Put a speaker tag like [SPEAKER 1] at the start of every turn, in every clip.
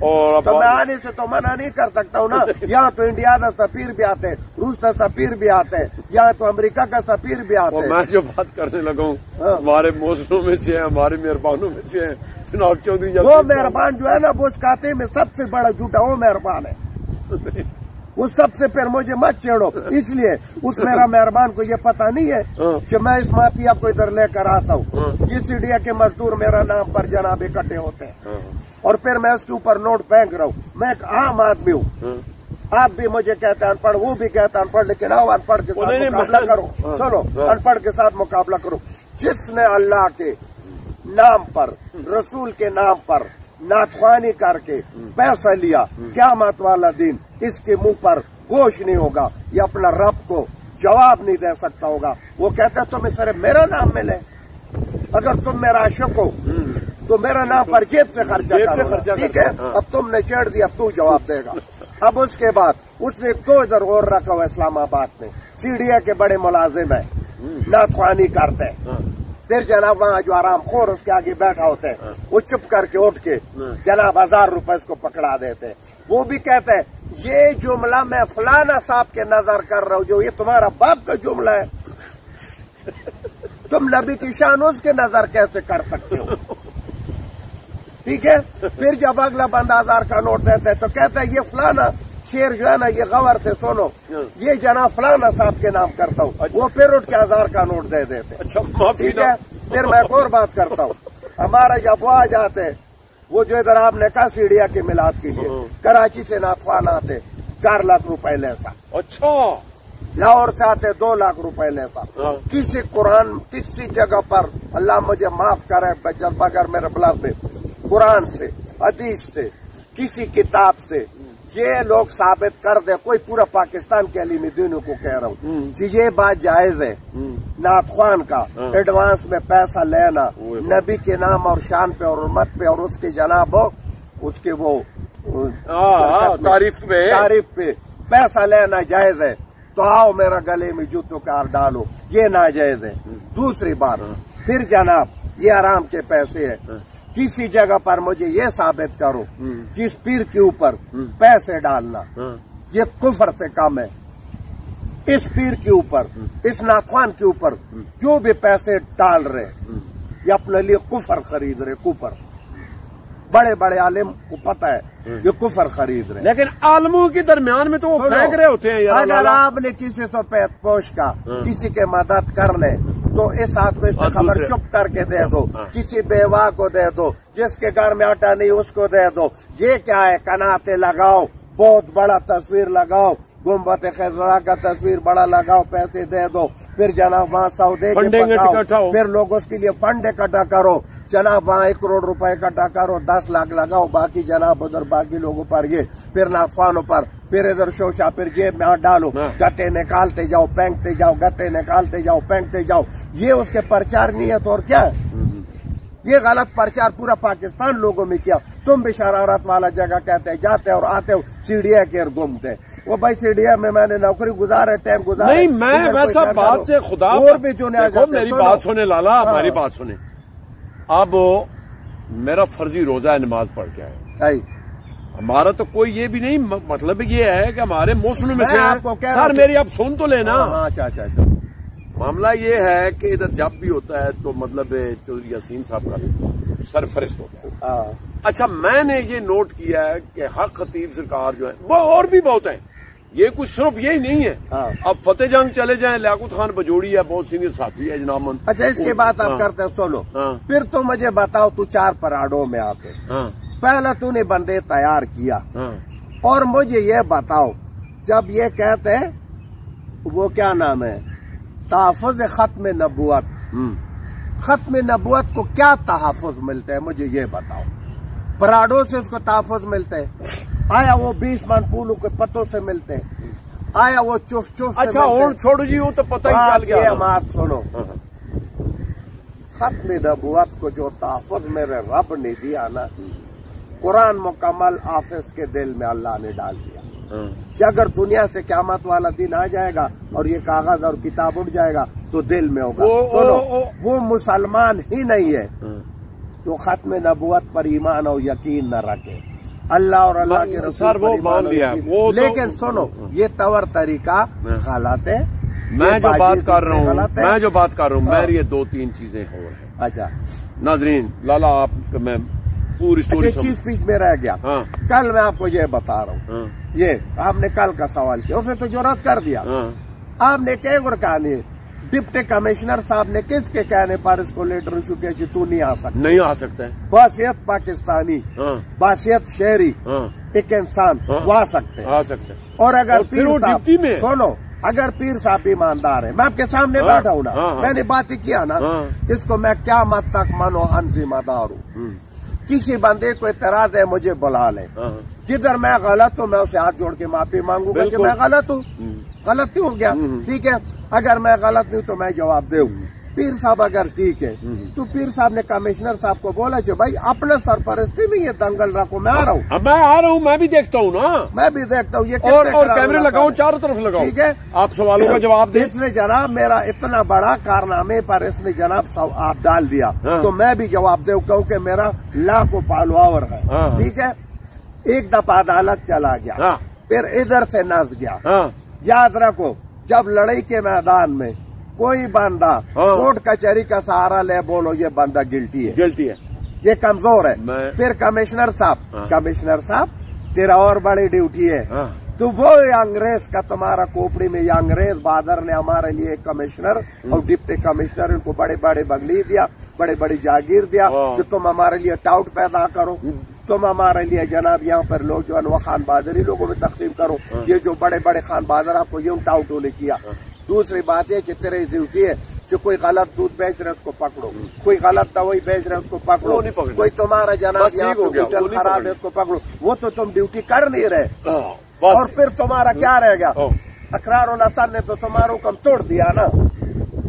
[SPEAKER 1] اور
[SPEAKER 2] تو میں آنے سے تو منع نہیں کر سکتا ہوں نا. یہاں تو انڈیا کا سفیر بھی آتے, روس کا سفیر بھی آتے, یہاں تو امریکہ کا سفیر بھی آتے.
[SPEAKER 1] میں جو بات کرنے لگا ہوں ہمارے موسموں میں سے ہیں, ہمارے مہربانوں میں سے ہیں جناب چودھری.
[SPEAKER 2] وہ مہربان جو ہے نا وہ اس کھاتے میں سب سے بڑا جھوٹا وہ مہربان ہے. وہ سب سے پھر مجھے مت چھیڑو, اس لیے اس میرا مہربان کو یہ پتا نہیں ہے کہ میں اس مافیا کو ادھر لے کر آتا ہوں. یہ سیڈیا کے مزدور میرا نام پر جناب اکٹھے ہوتے ہیں اور پھر میں اس کے اوپر نوٹ پھینک رہا ہوں. میں ایک عام آدمی ہوں, آپ بھی مجھے کہتے ہیں ان پڑھ, وہ بھی کہتا ہے ان پڑھ, لیکن آؤ ان پڑھ کے ساتھ مقابلہ کرو. سنو, ان پڑھ کے ساتھ مقابلہ کرو. جس نے اللہ کے نام پر, رسول کے نام پر ناتخوانی کر کے پیسہ لیا, قیامت والا دن اس کے منہ پر گوشت نہیں ہوگا, یہ اپنا رب کو جواب نہیں دے سکتا ہوگا. وہ کہتا ہے تمہیں صرف میرا نام ملے, اگر تم میرا عاشق ہو تو میرا نام پر جیب سے خرچہ کرو. ٹھیک ہے, اب تم نے چھیڑ دیا, اب تو جواب دے گا. اب اس کے بعد اس نے تو ادھر اور رکھا ہوا اسلام آباد میں, سیڈیا کے بڑے ملازم ہیں, ناتخوانی کرتے ہیں. پھر جناب وہاں جو آرام خور اس کے آگے بیٹھا ہوتے ہیں, وہ چپ کر کے اٹھ کے جناب 1000 روپے اس کو پکڑا دیتے. وہ بھی کہتے ہیں یہ جملہ میں فلانا صاحب کے نظر کر رہا ہوں, جو یہ تمہارا باپ کا جملہ ہے, تم نبی کی شان اس کے نظر کیسے کر سکتے ہو. ٹھیک ہے, پھر جب اگلا بندہ 1000 کا نوٹ دیتا ہے تو کہتا ہے یہ فلانا شیر جو ہے نا, یہ غور سے سنو, یہ جناب فلانا صاحب کے نام کرتا ہوں. وہ پھر اٹھ کے 1000 کا نوٹ دے دیتے. ٹھیک ہے, پھر میں ایک اور بات کرتا ہوں. ہمارا جب وہ آ جاتے, وہ جو ادھر آپ نے کہا سیڈیا کے میلاد کے لیے کراچی سے ناتخوان آتے 4 لاکھ روپے لیتا.
[SPEAKER 1] اچھا,
[SPEAKER 2] لاہور سے آتے 2 لاکھ روپے لیتا. کسی قرآن کسی جگہ پر, اللہ مجھے معاف کرے اگر میرے بلاد میں, قرآن سے, حدیث سے, کسی کتاب سے یہ لوگ ثابت کر دے, کوئی پورا پاکستان کے علیم دینوں کو کہہ رہا ہوں کہ یہ بات جائز ہے ناتخوان کا ایڈوانس میں پیسہ لینا نبی کے نام اور شان پہ اور حرمت پہ اور اس کے جناب اس کے وہ
[SPEAKER 1] تعریف
[SPEAKER 2] پہ پیسہ لینا جائز ہے, تو آؤ میرا گلے میں جوتوں کا ڈالو, یہ ناجائز ہے. دوسری بات, پھر جناب یہ آرام کے پیسے ہیں, کسی جگہ پر مجھے یہ ثابت کرو جس پیر کے اوپر پیسے ڈالنا یہ کفر سے کم ہے. اس پیر کے اوپر, اس ناتخوان کے اوپر جو بھی پیسے ڈال رہے یہ اپنے لیے کفر خرید رہے. کفر, بڑے بڑے عالم کو پتہ ہے یہ کفر خرید رہے.
[SPEAKER 1] لیکن عالموں کے درمیان میں تو وہ پھینک رہے ہوتے ہیں.
[SPEAKER 2] اگر آپ نے کسی سے پیت پوش کا کسی کے مدد کر لے تو اس ہاتھ کو اس کی خبر چپ کر کے دے دو, کسی بیوہ کو دے دو, جس کے گھر میں آٹا نہیں اس کو دے دو. یہ کیا ہے, کناتے لگاؤ, بہت بڑا تصویر لگاؤ, گنبد خضرا کا تصویر بڑا لگاؤ, پیسے دے دو, پھر جناب وہاں سودے کے پکاؤ, پھر لوگ اس کے لیے فنڈ اکٹھا کرو, جناب وہاں 1 کروڑ روپے اکٹھا کرو, 10 لاکھ لگاؤ, باقی جناب ادھر باقی لوگوں پر یہ, پھر ناتخوانوں پر, پھر ادھر شوشا, پھر جیب میں ہاتھ ڈالو, گتے نکالتے جاؤ پھینکتے جاؤ, گتے نکالتے جاؤ پھینکتے جاؤ. یہ اس کے پرچار نہیں ہے تو اور کیا ہے. یہ غلط پرچار پورا پاکستان لوگوں میں کیا. تم بھی شرارت والا جگہ کہتے جاتے اور آتے ہو, سیڈیا کے گھومتے. وہ بھائی سیڈیا میں نے نوکری گزارے, ٹائم گزارے.
[SPEAKER 1] نہیں, میں ویسا بات سے خدا
[SPEAKER 2] اور بھی جو
[SPEAKER 1] میری بات سنے لالا, ہماری بات سنے. اب میرا فرضی روزہ ہے, نماز پڑھ کے آئے. ہمارا تو کوئی یہ بھی نہیں, مطلب یہ ہے کہ ہمارے موسم میں سے سر میری اب سن تو لینا.
[SPEAKER 2] اچھا,
[SPEAKER 1] معاملہ یہ ہے کہ ادھر جب بھی ہوتا ہے تو مطلب چودھری یاسین صاحب کا سرفرست ہوتا ہے. اچھا, میں نے یہ نوٹ کیا ہے کہ حق خطیب سرکار جو ہے وہ اور بھی بہت ہیں, یہ کچھ صرف یہی نہیں ہے. اب فتح جنگ چلے جائیں, لیاقت خان بجوڑی ہے, بہت سینئر ساتھی ہے جناب.
[SPEAKER 2] اچھا, اس کی بات آپ کرتے سنو, پھر تو مجھے بتاؤ, تو 4 پراڑوں میں آتے, پہلا تو نے بندے تیار کیا, اور مجھے یہ بتاؤ جب یہ کہتے وہ کیا نام ہے تحفظ ختم نبوت, ختم نبوت کو کیا تحفظ ملتے ہیں مجھے یہ بتاؤ. پراڑوں سے اس کو تحفظ ملتے ہیں, آیا وہ 20 من پھولوں کے پتوں سے ملتے ہیں, آیا وہ چف چف.
[SPEAKER 1] اچھا, اور چھوڑو جی, وہ تو پتہ ہی چل گیا.
[SPEAKER 2] بات سنو, ختم نبوت کو جو تحفظ میرے رب نے دیا نا, قرآن مکمل حافظ کے دل میں اللہ نے ڈال دیا کہ اگر دنیا سے قیامت والا دن آ جائے گا اور یہ کاغذ اور کتاب اٹھ جائے گا تو دل میں ہوگا. سنو, وہ مسلمان ہی نہیں ہے جو ختم نبوت پر ایمان اور یقین نہ رکھے. اللہ اور اللہ کے رسول
[SPEAKER 1] سر وہ مان لیا وہ،
[SPEAKER 2] لیکن سنو یہ طور طریقہ غلط ہے.
[SPEAKER 1] میں جو بات کر رہا ہوں میری یہ دو تین چیزیں اور ہیں.
[SPEAKER 2] اچھا
[SPEAKER 1] ناظرین، لالا آپ میں پوری اسٹوری
[SPEAKER 2] چیز پیچ میں رہ گیا. کل میں آپ کو یہ بتا رہا ہوں، یہ آپ نے کل کا سوال کیا، اس نے تو جو رد کر دیا. آپ نے کئی اور کہا نہیں، ڈپٹی کمشنر صاحب نے کس کے کہنے پر اس کو لیٹر ایشو کیا کہ تو نہیں آ سکتا ہے. بحیثیت پاکستانی، بحیثیت شہری ایک انسان وہ آ سکتے ہیں. اور اگر پیر صاحب سنو، اگر پیر صاحب ایماندار ہے، میں آپ کے سامنے بیٹھا ہوں نا، میں نے بات کیا نا، اس کو میں کیا مت تک منو ان ذمہ دار ہوں. کسی بندے کو اعتراض ہے مجھے بلا لے، جدھر میں غلط ہوں میں اسے ہاتھ جوڑ کے معافی مانگوں گا کہ میں غلط ہوں، غلطی ہو گیا، ٹھیک ہے. اگر میں غلط نہیں تو میں جواب دوں. پیر صاحب اگر ٹھیک ہے تو پیر صاحب نے کمشنر صاحب کو بولا کہ بھائی اپنے سرپرستی میں یہ دنگل رکھو، میں آ رہا ہوں،
[SPEAKER 1] میں بھی دیکھتا ہوں نا،
[SPEAKER 2] میں بھی دیکھتا ہوں یہ
[SPEAKER 1] اور کیمرے لگاؤں چاروں طرف لگاؤں، ٹھیک ہے. آپ سوالوں کا جواب دیں.
[SPEAKER 2] اس نے جناب میرا اتنا بڑا کارنامے پر اس نے جناب آپ ڈال دیا تو میں بھی جواب دوں کیونکہ میرا لاکھوں فالوور ہے، ٹھیک ہے. ایک دفعہ عدالت چلا گیا، پھر ادھر سے نس گیا. یاد رکھو جب لڑائی کے میدان میں کوئی بندہ کورٹ کچہری کا سہارا لے بولو یہ بندہ گلٹی ہے، یہ کمزور ہے. پھر کمشنر صاحب تیرا اور بڑی ڈیوٹی ہے. تو وہ انگریز کا تمہارا کوپڑی میں یہ انگریز بہادر نے ہمارے لیے کمشنر اور ڈپٹی کمشنر ان کو بڑے بڑے بنگلی دیا، بڑے بڑی جاگیر دیا کہ تم ہمارے لیے ٹاؤٹ پیدا کرو، تم ہمارے لیے جناب یہاں پر لوگ جو ہے وہ خان بہادری لوگوں میں تقسیم کرو. یہ جو بڑے بڑے خان بہادر آپ کو یہ ٹاؤٹوں نے کیا. دوسری بات یہ کہ تیرے ڈیوٹی ہے کہ کوئی غلط دودھ بیچ رہے اس کو پکڑو، کوئی غلط دوائی بیچ رہے اس کو پکڑو، کوئی تمہارا جناب یہاں ہاسپٹل خراب ہے اس کو پکڑو. وہ تو تم ڈیوٹی کر نہیں رہے، اور پھر تمہارا کیا رہ گیا؟ اقرار الحسن نے تو تمہارا حکم توڑ دیا نا.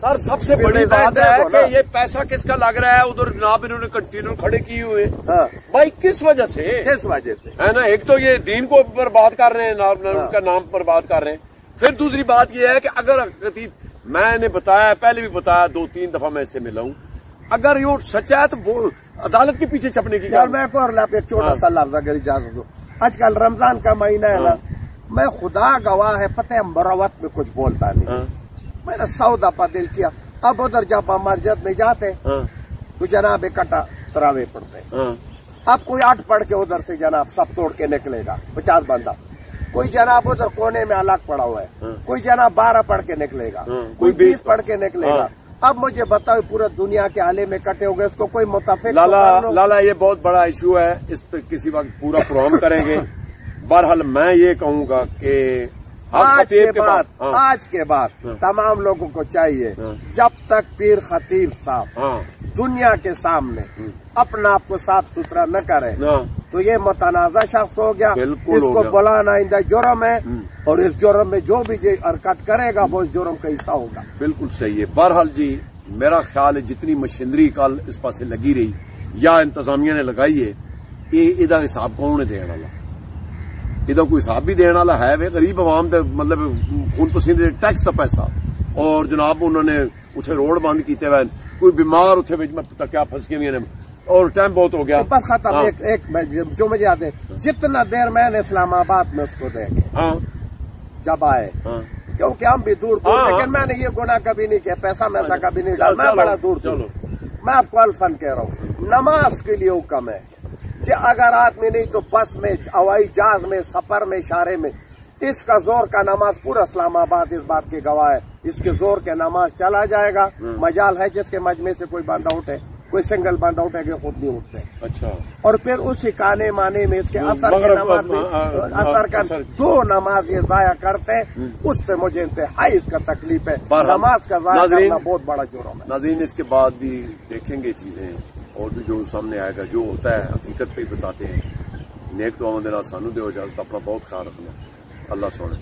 [SPEAKER 1] سر سب سے بڑی بات ہے کہ یہ پیسہ کس کا لگ رہا ہے؟ ادھر جناب انہوں نے کنٹینر کھڑے کیے ہوئے بھائی، کس وجہ سے ہے نا؟ ایک تو یہ دین کو برباد کر رہے ہیں، ان کا نام پر بات کر رہے ہیں. پھر دوسری بات یہ ہے کہ اگر میں نے بتایا، پہلے بھی بتایا، 2-3 دفعہ میں اس سے ملا ہوں، اگر یہ سچا ہے تو وہ عدالت کے پیچھے چھپنے کی.
[SPEAKER 2] میں ایک اور ایک چھوٹا سا لفظ اگر اجازت دو، آج کل رمضان کا مہینہ ہے نا، میں خدا گواہ ہے پتہ مروت میں کچھ بولتا نہیں، میں نے 100 دفعہ دل کیا. اب ادھر جب ہم مسجد میں جاتے تو جناب اکٹھا تراویح پڑھتے، اب کوئی 8 پڑھ کے ادھر سے جناب سب توڑ کے نکلے گا 50 بندہ، کوئی جناب ادھر کونے میں الگ پڑا ہوا ہے، کوئی جناب 12 پڑھ کے نکلے گا، کوئی 20 پڑھ کے نکلے گا. اب مجھے بتاؤ پورا دنیا کے عالم میں اکٹھے ہو گئے، اس کو کوئی متفق؟
[SPEAKER 1] لالا یہ بہت بڑا ایشو ہے، اس پہ کسی وقت پورا پروگرام کریں گے. بہرحال میں یہ کہوں گا کہ
[SPEAKER 2] آج کے بعد تمام لوگوں کو چاہیے جب تک پیر خطیب صاحب دنیا کے سامنے اپنا آپ کو صاف ستھرا نہ کرے تو یہ متنازع شخص ہو گیا. اس کو بلانا آئندہ جرم ہے، اور اس جرم میں جو بھی حرکت کرے گا وہ اس جرم کا حصہ ہوگا.
[SPEAKER 1] بالکل صحیح ہے. بہرحال جی میرا خیال ہے جتنی مشینری کل اس پاسے لگی رہی یا انتظامیہ نے لگائی ہے، یہ ادھا حساب کون نے دینے والا؟ ادھا کوئی حساب بھی دینے والا ہے؟ وہ غریب عوام دے مطلب خون پسینے ٹیکس کا پیسہ، اور جناب انہوں نے اتنے روڈ بند کیتے ہوئے، کوئی بیمار اتنے میں کیا پھنس کے بھی، اور ٹائم بہت ہو گیا.
[SPEAKER 2] بس ختم. ایک جو مجھے یاد ہے، جتنا دیر میں نے اسلام آباد میں اس کو دیکھے جب آئے، کیونکہ ہم بھی دور دور، لیکن میں نے یہ گناہ کبھی نہیں کیا، پیسہ میسا کبھی نہیں ڈالا، میں بڑا دور دور. میں آپ کو الفن کہہ رہا ہوں، نماز کے لیے حکم ہے کہ اگر آدمی نہیں تو بس میں، ہوائی جہاز میں، سفر میں، اشارے میں، اس کا زور کا نماز پورا اسلام آباد اس بات کی گواہ ہے، اس کے زور کے نماز چلا جائے گا. مجال ہے جس کے مجمع سے کوئی بندہ اٹھے، کوئی سنگل بندہ اٹھے کہ خود نہیں اٹھتے.
[SPEAKER 1] اچھا. اور
[SPEAKER 2] پھر اسی کانے مانے میں اس کے اثر کے نماز میں اثر کا 2 نماز یہ ضائع کرتے، اس سے مجھے انتہائی اس کا تکلیف ہے. نماز کا ضائع کرنا بہت بڑا جرم ہے.
[SPEAKER 1] ناظرین اس کے بعد بھی دیکھیں گے چیزیں، اور بھی جو سامنے آئے گا، جو ہوتا ہے حقیقت پہ ہی بتاتے ہیں. نیک دعاؤں دینا سانو دیو اجازت، اپنا بہت خیال رکھنا. اللہ سونے.